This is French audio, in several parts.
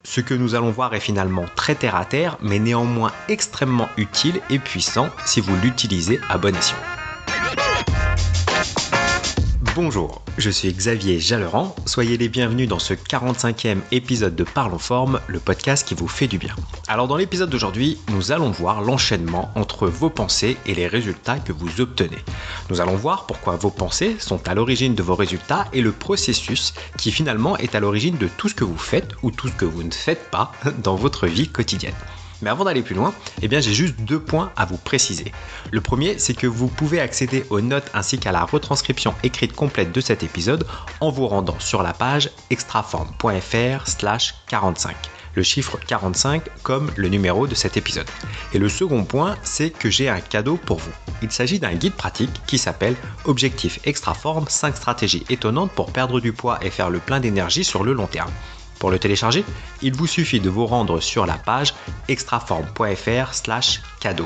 Ce que nous allons voir est finalement très terre à terre, mais néanmoins extrêmement utile et puissant si vous l'utilisez à bon escient. Bonjour, je suis Xavier Jalleran, soyez les bienvenus dans ce 45e épisode de Parlons Forme, le podcast qui vous fait du bien. Alors dans l'épisode d'aujourd'hui, nous allons voir l'enchaînement entre vos pensées et les résultats que vous obtenez. Nous allons voir pourquoi vos pensées sont à l'origine de vos résultats et le processus qui finalement est à l'origine de tout ce que vous faites ou tout ce que vous ne faites pas dans votre vie quotidienne. Mais avant d'aller plus loin, j'ai juste 2 points à vous préciser. Le premier, c'est que vous pouvez accéder aux notes ainsi qu'à la retranscription écrite complète de cet épisode en vous rendant sur la page extraforme.fr/45. Le chiffre 45 comme le numéro de cet épisode. Et le second point, c'est que j'ai un cadeau pour vous. Il s'agit d'un guide pratique qui s'appelle Objectif Extraforme, 5 stratégies étonnantes pour perdre du poids et faire le plein d'énergie sur le long terme. Pour le télécharger, il vous suffit de vous rendre sur la page extraforme.fr/cadeau.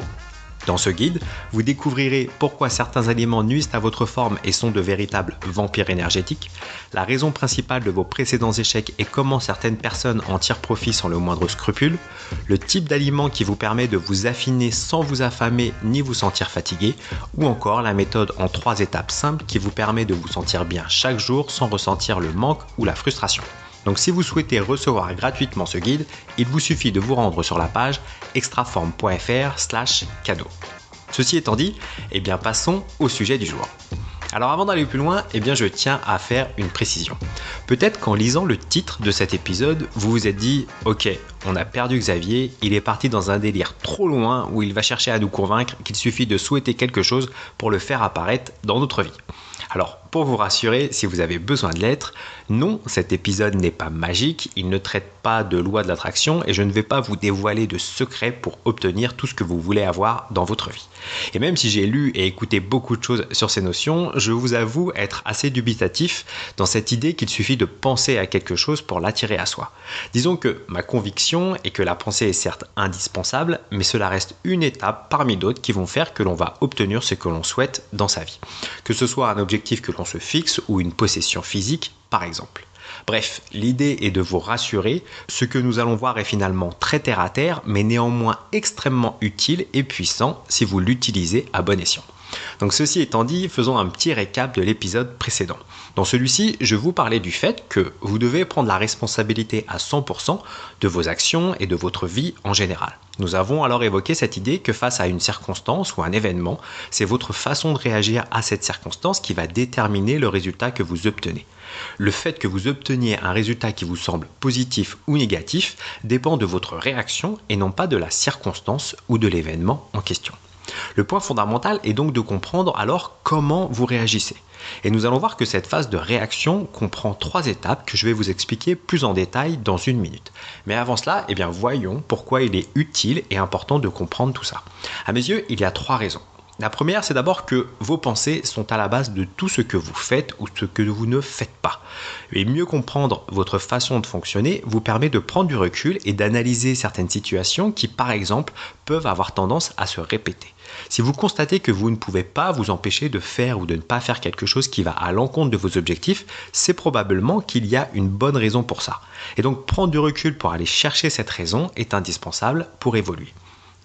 Dans ce guide, vous découvrirez pourquoi certains aliments nuisent à votre forme et sont de véritables vampires énergétiques, la raison principale de vos précédents échecs et comment certaines personnes en tirent profit sans le moindre scrupule, le type d'aliment qui vous permet de vous affiner sans vous affamer ni vous sentir fatigué, ou encore la méthode en 3 étapes simples qui vous permet de vous sentir bien chaque jour sans ressentir le manque ou la frustration. Donc si vous souhaitez recevoir gratuitement ce guide, il vous suffit de vous rendre sur la page extraforme.fr/cadeau. Ceci étant dit, passons au sujet du jour. Alors avant d'aller plus loin, je tiens à faire une précision. Peut-être qu'en lisant le titre de cet épisode, vous vous êtes dit « Ok, on a perdu Xavier, il est parti dans un délire trop loin où il va chercher à nous convaincre qu'il suffit de souhaiter quelque chose pour le faire apparaître dans notre vie. » Alors, pour vous rassurer, si vous avez besoin de l'être, non, cet épisode n'est pas magique, il ne traite pas de loi de l'attraction et je ne vais pas vous dévoiler de secrets pour obtenir tout ce que vous voulez avoir dans votre vie. Et même si j'ai lu et écouté beaucoup de choses sur ces notions, je vous avoue être assez dubitatif dans cette idée qu'il suffit de penser à quelque chose pour l'attirer à soi. Disons que ma conviction est que la pensée est certes indispensable, mais cela reste une étape parmi d'autres qui vont faire que l'on va obtenir ce que l'on souhaite dans sa vie. Que ce soit un objectif que l'on se fixe ou une possession physique, par exemple. Bref, l'idée est de vous rassurer, ce que nous allons voir est finalement très terre à terre, mais néanmoins extrêmement utile et puissant si vous l'utilisez à bon escient. Donc ceci étant dit, faisons un petit récap de l'épisode précédent. Dans celui-ci, je vous parlais du fait que vous devez prendre la responsabilité à 100% de vos actions et de votre vie en général. Nous avons alors évoqué cette idée que face à une circonstance ou un événement, c'est votre façon de réagir à cette circonstance qui va déterminer le résultat que vous obtenez. Le fait que vous obteniez un résultat qui vous semble positif ou négatif dépend de votre réaction et non pas de la circonstance ou de l'événement en question. Le point fondamental est donc de comprendre alors comment vous réagissez. Et nous allons voir que cette phase de réaction comprend 3 étapes que je vais vous expliquer plus en détail dans 1 minute. Mais avant cela, voyons pourquoi il est utile et important de comprendre tout ça. À mes yeux, il y a 3 raisons. La première, c'est d'abord que vos pensées sont à la base de tout ce que vous faites ou ce que vous ne faites pas. Et mieux comprendre votre façon de fonctionner vous permet de prendre du recul et d'analyser certaines situations qui, par exemple, peuvent avoir tendance à se répéter. Si vous constatez que vous ne pouvez pas vous empêcher de faire ou de ne pas faire quelque chose qui va à l'encontre de vos objectifs, c'est probablement qu'il y a une bonne raison pour ça. Et donc prendre du recul pour aller chercher cette raison est indispensable pour évoluer.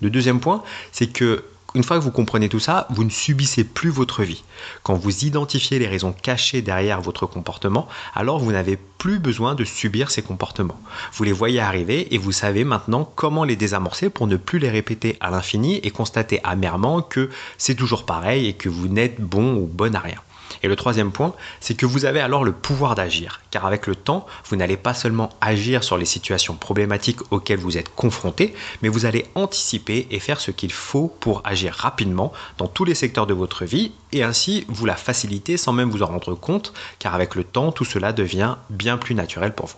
Le deuxième point, c'est que une fois que vous comprenez tout ça, vous ne subissez plus votre vie. Quand vous identifiez les raisons cachées derrière votre comportement, alors vous n'avez plus besoin de subir ces comportements. Vous les voyez arriver et vous savez maintenant comment les désamorcer pour ne plus les répéter à l'infini et constater amèrement que c'est toujours pareil et que vous n'êtes bon ou bonne à rien. Et le troisième point, c'est que vous avez alors le pouvoir d'agir, car avec le temps, vous n'allez pas seulement agir sur les situations problématiques auxquelles vous êtes confronté, mais vous allez anticiper et faire ce qu'il faut pour agir rapidement dans tous les secteurs de votre vie et ainsi vous la faciliter sans même vous en rendre compte, car avec le temps, tout cela devient bien plus naturel pour vous.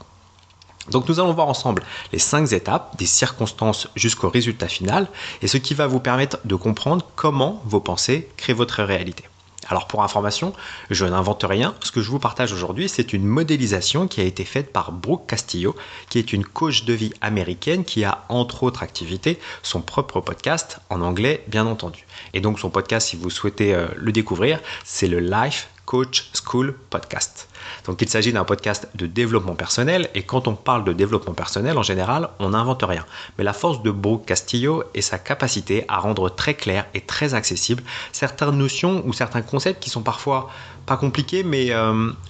Donc nous allons voir ensemble les 5 étapes, des circonstances jusqu'au résultat final, et ce qui va vous permettre de comprendre comment vos pensées créent votre réalité. Alors pour information, je n'invente rien, ce que je vous partage aujourd'hui c'est une modélisation qui a été faite par Brooke Castillo, qui est une coach de vie américaine qui a entre autres activités son propre podcast, en anglais bien entendu. Et donc son podcast, si vous souhaitez le découvrir, c'est le Life Coach School Podcast. Donc il s'agit d'un podcast de développement personnel et quand on parle de développement personnel en général, on n'invente rien. Mais la force de Brooke Castillo est sa capacité à rendre très clair et très accessible certaines notions ou certains concepts qui sont parfois pas compliqués mais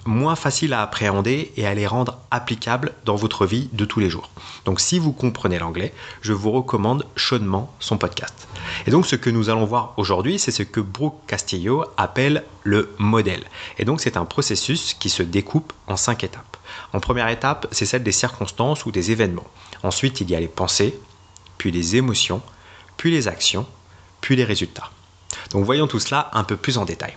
moins faciles à appréhender et à les rendre applicables dans votre vie de tous les jours. Donc si vous comprenez l'anglais, je vous recommande chaudement son podcast. Et donc ce que nous allons voir aujourd'hui, c'est ce que Brooke Castillo appelle le modèle. Et donc c'est un processus qui se découpe en 5 étapes. En première étape, c'est celle des circonstances ou des événements. Ensuite, il y a les pensées, puis les émotions, puis les actions, puis les résultats. Donc voyons tout cela un peu plus en détail.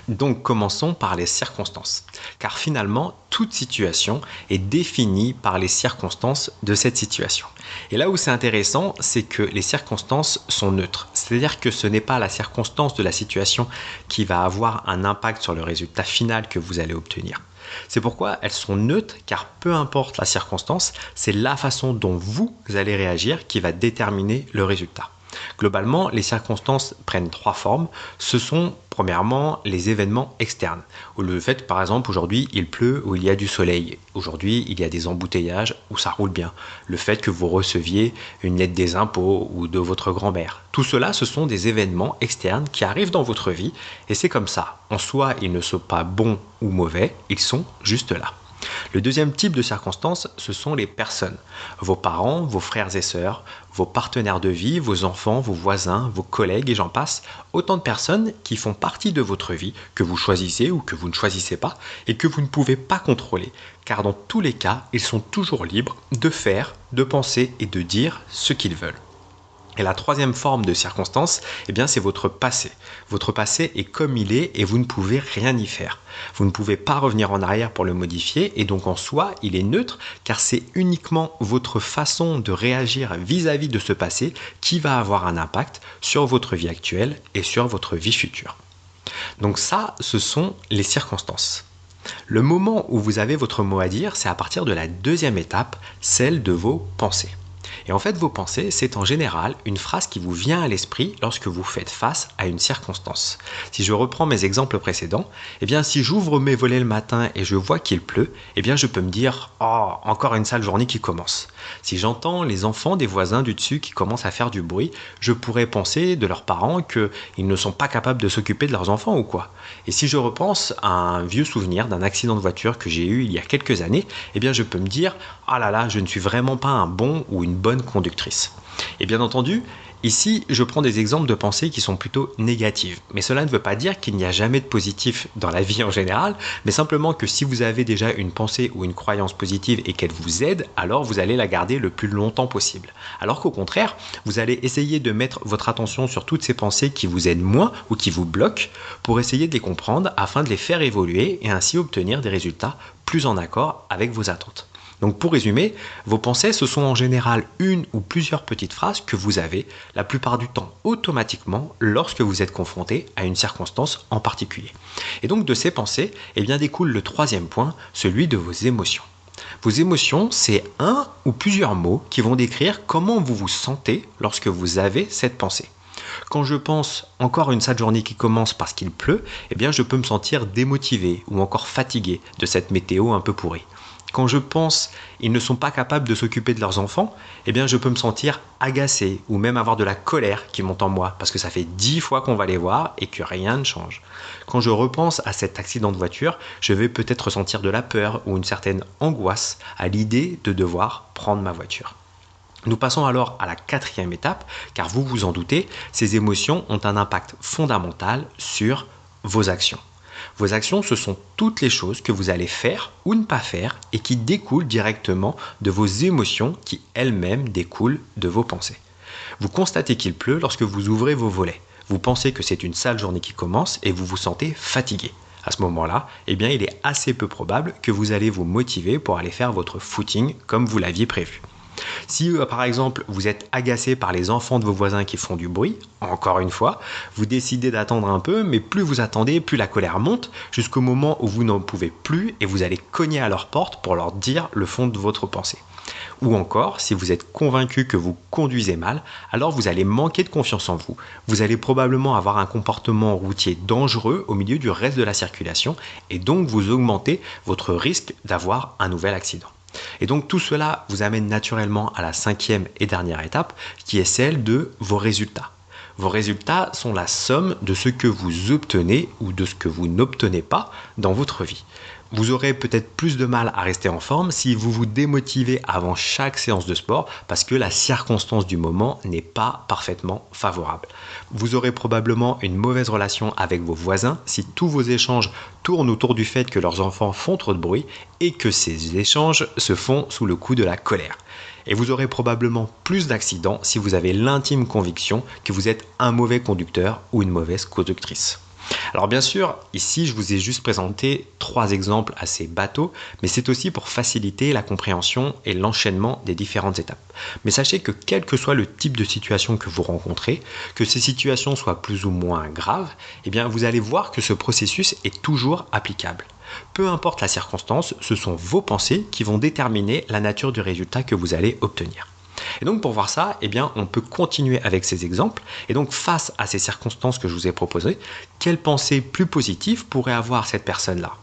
Donc commençons par les circonstances, car finalement toute situation est définie par les circonstances de cette situation. Et là où c'est intéressant, c'est que les circonstances sont neutres, c'est-à-dire que ce n'est pas la circonstance de la situation qui va avoir un impact sur le résultat final que vous allez obtenir. C'est pourquoi elles sont neutres, car peu importe la circonstance, c'est la façon dont vous allez réagir qui va déterminer le résultat. Globalement, les circonstances prennent 3 formes. Ce sont premièrement les événements externes. Le fait, par exemple, aujourd'hui il pleut ou il y a du soleil. Aujourd'hui il y a des embouteillages ou ça roule bien. Le fait que vous receviez une lettre des impôts ou de votre grand-mère. Tout cela, ce sont des événements externes qui arrivent dans votre vie et c'est comme ça. En soi, ils ne sont pas bons ou mauvais, ils sont juste là. Le deuxième type de circonstances, ce sont les personnes. Vos parents, vos frères et sœurs, vos partenaires de vie, vos enfants, vos voisins, vos collègues et j'en passe. Autant de personnes qui font partie de votre vie, que vous choisissez ou que vous ne choisissez pas et que vous ne pouvez pas contrôler. Car dans tous les cas, ils sont toujours libres de faire, de penser et de dire ce qu'ils veulent. Et la troisième forme de circonstance, c'est votre passé. Votre passé est comme il est et vous ne pouvez rien y faire. Vous ne pouvez pas revenir en arrière pour le modifier et donc en soi, il est neutre car c'est uniquement votre façon de réagir vis-à-vis de ce passé qui va avoir un impact sur votre vie actuelle et sur votre vie future. Donc ça, ce sont les circonstances. Le moment où vous avez votre mot à dire, c'est à partir de la deuxième étape, celle de vos pensées. Et en fait, vos pensées, c'est en général une phrase qui vous vient à l'esprit lorsque vous faites face à une circonstance. Si je reprends mes exemples précédents, si j'ouvre mes volets le matin et je vois qu'il pleut, je peux me dire « Oh, encore une sale journée qui commence ». Si j'entends les enfants des voisins du dessus qui commencent à faire du bruit, je pourrais penser de leurs parents qu'ils ne sont pas capables de s'occuper de leurs enfants ou quoi. Et si je repense à un vieux souvenir d'un accident de voiture que j'ai eu il y a quelques années, je peux me dire « Ah là là, je ne suis vraiment pas un bon ou une bonne conductrice ». Et bien entendu, ici, je prends des exemples de pensées qui sont plutôt négatives. Mais cela ne veut pas dire qu'il n'y a jamais de positif dans la vie en général, mais simplement que si vous avez déjà une pensée ou une croyance positive et qu'elle vous aide, alors vous allez la garder le plus longtemps possible. Alors qu'au contraire, vous allez essayer de mettre votre attention sur toutes ces pensées qui vous aident moins ou qui vous bloquent pour essayer de les comprendre afin de les faire évoluer et ainsi obtenir des résultats plus en accord avec vos attentes. Donc pour résumer, vos pensées, ce sont en général une ou plusieurs petites phrases que vous avez, la plupart du temps automatiquement, lorsque vous êtes confronté à une circonstance en particulier. Et donc de ces pensées, découle le troisième point, celui de vos émotions. Vos émotions, c'est un ou plusieurs mots qui vont décrire comment vous vous sentez lorsque vous avez cette pensée. Quand je pense encore une sale journée qui commence parce qu'il pleut, je peux me sentir démotivé ou encore fatigué de cette météo un peu pourrie. Quand je pense ils ne sont pas capables de s'occuper de leurs enfants, je peux me sentir agacé ou même avoir de la colère qui monte en moi parce que ça fait 10 fois qu'on va les voir et que rien ne change. Quand je repense à cet accident de voiture, je vais peut-être ressentir de la peur ou une certaine angoisse à l'idée de devoir prendre ma voiture. Nous passons alors à la quatrième étape, car vous vous en doutez, ces émotions ont un impact fondamental sur vos actions. Vos actions, ce sont toutes les choses que vous allez faire ou ne pas faire et qui découlent directement de vos émotions qui elles-mêmes découlent de vos pensées. Vous constatez qu'il pleut lorsque vous ouvrez vos volets. Vous pensez que c'est une sale journée qui commence et vous vous sentez fatigué. À ce moment-là, il est assez peu probable que vous allez vous motiver pour aller faire votre footing comme vous l'aviez prévu. Si par exemple vous êtes agacé par les enfants de vos voisins qui font du bruit, encore une fois, vous décidez d'attendre un peu, mais plus vous attendez, plus la colère monte, jusqu'au moment où vous n'en pouvez plus et vous allez cogner à leur porte pour leur dire le fond de votre pensée. Ou encore, si vous êtes convaincu que vous conduisez mal, alors vous allez manquer de confiance en vous. Vous allez probablement avoir un comportement routier dangereux au milieu du reste de la circulation et donc vous augmentez votre risque d'avoir un nouvel accident. Et donc tout cela vous amène naturellement à la 5e et dernière étape qui est celle de vos résultats. Vos résultats sont la somme de ce que vous obtenez ou de ce que vous n'obtenez pas dans votre vie. Vous aurez peut-être plus de mal à rester en forme si vous vous démotivez avant chaque séance de sport parce que la circonstance du moment n'est pas parfaitement favorable. Vous aurez probablement une mauvaise relation avec vos voisins si tous vos échanges tournent autour du fait que leurs enfants font trop de bruit et que ces échanges se font sous le coup de la colère. Et vous aurez probablement plus d'accidents si vous avez l'intime conviction que vous êtes un mauvais conducteur ou une mauvaise conductrice. Alors bien sûr, ici je vous ai juste présenté 3 exemples assez bateaux, mais c'est aussi pour faciliter la compréhension et l'enchaînement des différentes étapes. Mais sachez que quel que soit le type de situation que vous rencontrez, que ces situations soient plus ou moins graves, eh bien vous allez voir que ce processus est toujours applicable. Peu importe la circonstance, ce sont vos pensées qui vont déterminer la nature du résultat que vous allez obtenir. Et donc pour voir ça, eh bien, on peut continuer avec ces exemples. Et donc face à ces circonstances que je vous ai proposées, quelle pensée plus positive pourrait avoir cette personne-là ?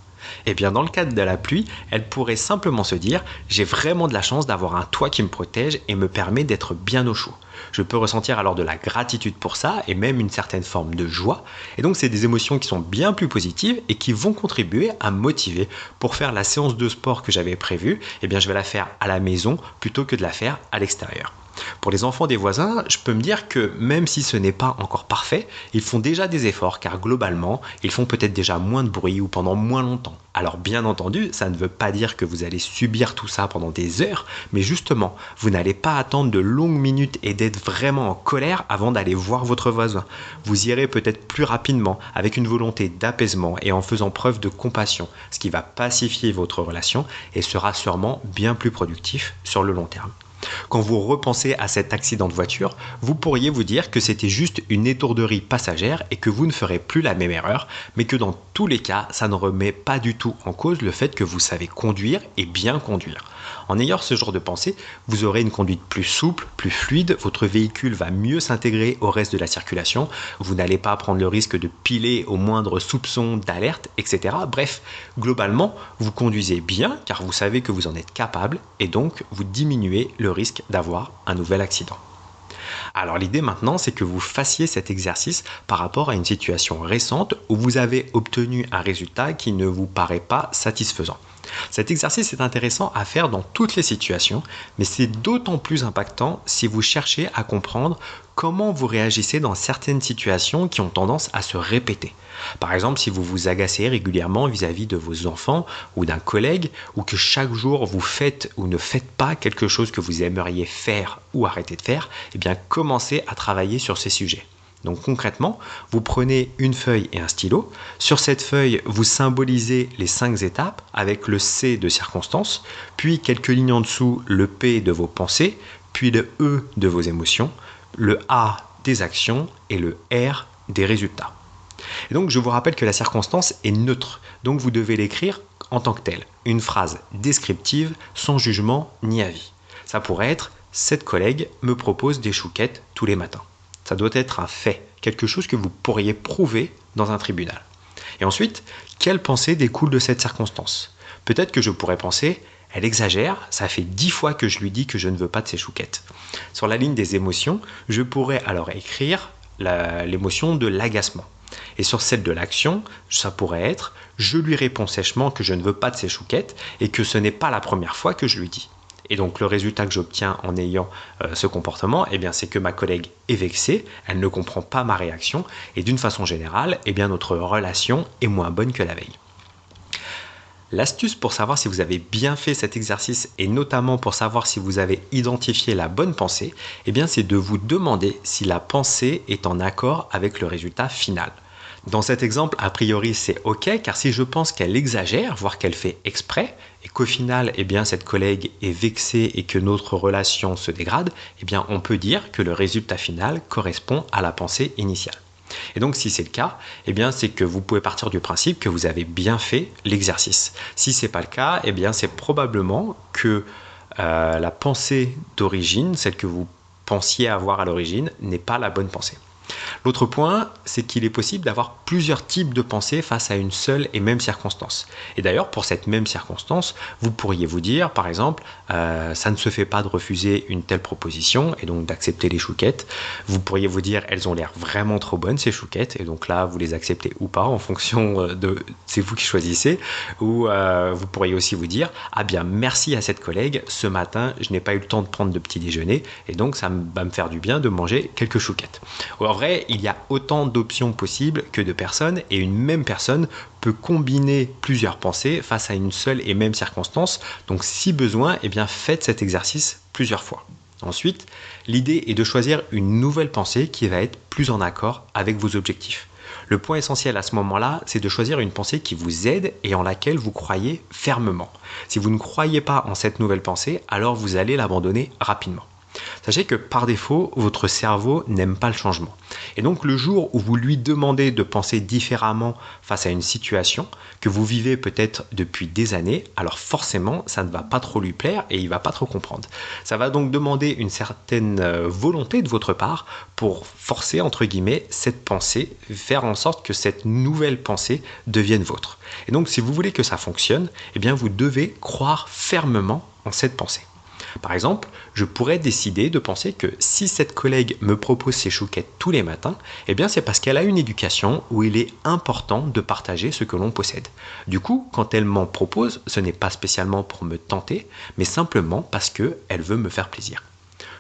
Eh bien dans le cadre de la pluie, elle pourrait simplement se dire « J'ai vraiment de la chance d'avoir un toit qui me protège et me permet d'être bien au chaud ». Je peux ressentir alors de la gratitude pour ça et même une certaine forme de joie. Et donc c'est des émotions qui sont bien plus positives et qui vont contribuer à me motiver pour faire la séance de sport que j'avais prévue. Eh bien je vais la faire à la maison plutôt que de la faire à l'extérieur. Pour les enfants des voisins, je peux me dire que même si ce n'est pas encore parfait, ils font déjà des efforts car globalement, ils font peut-être déjà moins de bruit ou pendant moins longtemps. Alors bien entendu, ça ne veut pas dire que vous allez subir tout ça pendant des heures, mais justement, vous n'allez pas attendre de longues minutes et d'être vraiment en colère avant d'aller voir votre voisin. Vous irez peut-être plus rapidement avec une volonté d'apaisement et en faisant preuve de compassion, ce qui va pacifier votre relation et sera sûrement bien plus productif sur le long terme. Quand vous repensez à cet accident de voiture, vous pourriez vous dire que c'était juste une étourderie passagère et que vous ne ferez plus la même erreur, mais que dans tous les cas, ça ne remet pas du tout en cause le fait que vous savez conduire et bien conduire. En ayant ce genre de pensée, vous aurez une conduite plus souple, plus fluide, votre véhicule va mieux s'intégrer au reste de la circulation, vous n'allez pas prendre le risque de piler au moindre soupçon d'alerte, etc. Bref, globalement, vous conduisez bien car vous savez que vous en êtes capable et donc vous diminuez le risque d'avoir un nouvel accident. Alors l'idée maintenant, c'est que vous fassiez cet exercice par rapport à une situation récente où vous avez obtenu un résultat qui ne vous paraît pas satisfaisant. Cet exercice est intéressant à faire dans toutes les situations, mais c'est d'autant plus impactant si vous cherchez à comprendre comment vous réagissez dans certaines situations qui ont tendance à se répéter. Par exemple, si vous vous agacez régulièrement vis-à-vis de vos enfants ou d'un collègue, ou que chaque jour vous faites ou ne faites pas quelque chose que vous aimeriez faire ou arrêter de faire, eh bien commencez à travailler sur ces sujets. Donc concrètement, vous prenez une feuille et un stylo. Sur cette feuille, vous symbolisez les 5 étapes avec le C de circonstance, puis quelques lignes en dessous, le P de vos pensées, puis le E de vos émotions, le A des actions et le R des résultats. Et donc je vous rappelle que la circonstance est neutre, donc vous devez l'écrire en tant que telle. Une phrase descriptive, sans jugement ni avis. Ça pourrait être « Cette collègue me propose des chouquettes tous les matins ». Ça doit être un fait, quelque chose que vous pourriez prouver dans un tribunal. Et ensuite, quelle pensée découle de cette circonstance ? Peut-être que je pourrais penser, elle exagère, ça fait 10 fois que je lui dis que je ne veux pas de ces chouquettes. Sur la ligne des émotions, je pourrais alors écrire l'émotion de l'agacement. Et sur celle de l'action, ça pourrait être, je lui réponds sèchement que je ne veux pas de ces chouquettes et que ce n'est pas la première fois que je lui dis. Et donc le résultat que j'obtiens en ayant ce comportement, eh bien, c'est que ma collègue est vexée, elle ne comprend pas ma réaction et d'une façon générale, eh bien, notre relation est moins bonne que la veille. L'astuce pour savoir si vous avez bien fait cet exercice et notamment pour savoir si vous avez identifié la bonne pensée, eh bien, c'est de vous demander si la pensée est en accord avec le résultat final. Dans cet exemple, a priori, c'est OK, car si je pense qu'elle exagère, voire qu'elle fait exprès, et qu'au final, eh bien, cette collègue est vexée et que notre relation se dégrade, eh bien, on peut dire que le résultat final correspond à la pensée initiale. Et donc, si c'est le cas, eh bien, c'est que vous pouvez partir du principe que vous avez bien fait l'exercice. Si ce n'est pas le cas, eh bien, c'est probablement que la pensée d'origine, celle que vous pensiez avoir à l'origine, n'est pas la bonne pensée. L'autre point, c'est qu'il est possible d'avoir plusieurs types de pensées face à une seule et même circonstance. Et d'ailleurs, pour cette même circonstance, vous pourriez vous dire, par exemple, ça ne se fait pas de refuser une telle proposition et donc d'accepter les chouquettes. Vous pourriez vous dire, elles ont l'air vraiment trop bonnes ces chouquettes, et donc là, vous les acceptez ou pas en fonction de, c'est vous qui choisissez. Ou vous pourriez aussi vous dire, ah bien, merci à cette collègue, ce matin, je n'ai pas eu le temps de prendre de petit déjeuner, et donc ça va me faire du bien de manger quelques chouquettes. En vrai, il y a autant d'options possibles que de personnes, et une même personne peut combiner plusieurs pensées face à une seule et même circonstance. Donc si besoin, eh bien faites cet exercice plusieurs fois. Ensuite, l'idée est de choisir une nouvelle pensée qui va être plus en accord avec vos objectifs. Le point essentiel à ce moment-là, c'est de choisir une pensée qui vous aide et en laquelle vous croyez fermement. Si vous ne croyez pas en cette nouvelle pensée, alors vous allez l'abandonner rapidement. Sachez que par défaut, votre cerveau n'aime pas le changement. Et donc le jour où vous lui demandez de penser différemment face à une situation que vous vivez peut-être depuis des années, alors forcément ça ne va pas trop lui plaire et il ne va pas trop comprendre. Ça va donc demander une certaine volonté de votre part pour forcer entre guillemets cette pensée, faire en sorte que cette nouvelle pensée devienne vôtre. Et donc si vous voulez que ça fonctionne, eh bien vous devez croire fermement en cette pensée. Par exemple, je pourrais décider de penser que si cette collègue me propose ses chouquettes tous les matins, eh bien c'est parce qu'elle a une éducation où il est important de partager ce que l'on possède. Du coup, quand elle m'en propose, ce n'est pas spécialement pour me tenter, mais simplement parce qu'elle veut me faire plaisir.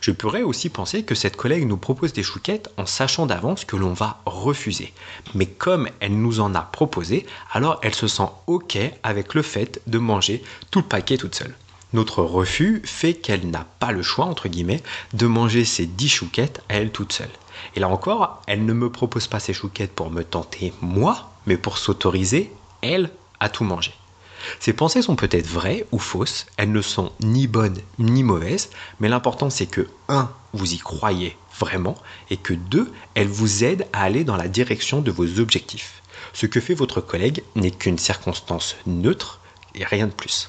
Je pourrais aussi penser que cette collègue nous propose des chouquettes en sachant d'avance que l'on va refuser. Mais comme elle nous en a proposé, alors elle se sent OK avec le fait de manger tout le paquet toute seule. Notre refus fait qu'elle n'a pas le choix, entre guillemets, de manger ses 10 chouquettes à elle toute seule. Et là encore, elle ne me propose pas ses chouquettes pour me tenter moi, mais pour s'autoriser, elle, à tout manger. Ces pensées sont peut-être vraies ou fausses, elles ne sont ni bonnes ni mauvaises, mais l'important c'est que 1. Vous y croyez vraiment, et que 2. Elles vous aident à aller dans la direction de vos objectifs. Ce que fait votre collègue n'est qu'une circonstance neutre et rien de plus.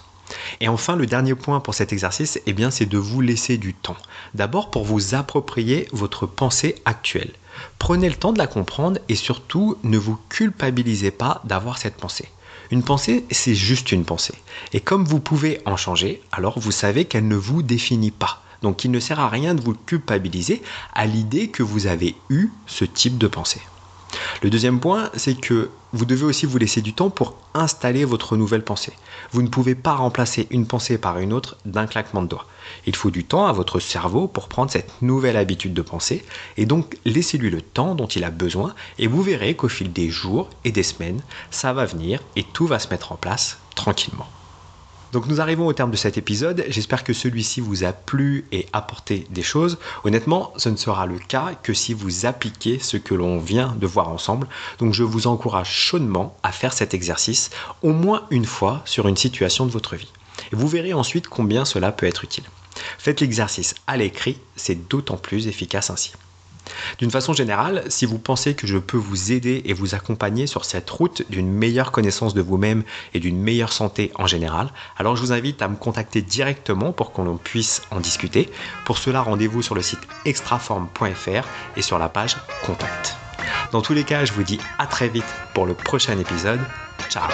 Et enfin, le dernier point pour cet exercice, eh bien, c'est de vous laisser du temps. D'abord pour vous approprier votre pensée actuelle. Prenez le temps de la comprendre et surtout, ne vous culpabilisez pas d'avoir cette pensée. Une pensée, c'est juste une pensée. Et comme vous pouvez en changer, alors vous savez qu'elle ne vous définit pas. Donc il ne sert à rien de vous culpabiliser à l'idée que vous avez eu ce type de pensée. Le deuxième point, c'est que vous devez aussi vous laisser du temps pour installer votre nouvelle pensée. Vous ne pouvez pas remplacer une pensée par une autre d'un claquement de doigts. Il faut du temps à votre cerveau pour prendre cette nouvelle habitude de penser et donc laissez-lui le temps dont il a besoin et vous verrez qu'au fil des jours et des semaines, ça va venir et tout va se mettre en place tranquillement. Donc nous arrivons au terme de cet épisode, j'espère que celui-ci vous a plu et apporté des choses. Honnêtement, ce ne sera le cas que si vous appliquez ce que l'on vient de voir ensemble. Donc je vous encourage chaudement à faire cet exercice au moins une fois sur une situation de votre vie. Et vous verrez ensuite combien cela peut être utile. Faites l'exercice à l'écrit, c'est d'autant plus efficace ainsi. D'une façon générale, si vous pensez que je peux vous aider et vous accompagner sur cette route d'une meilleure connaissance de vous-même et d'une meilleure santé en général, alors je vous invite à me contacter directement pour qu'on puisse en discuter. Pour cela, rendez-vous sur le site extraform.fr et sur la page Contact. Dans tous les cas, je vous dis à très vite pour le prochain épisode. Ciao!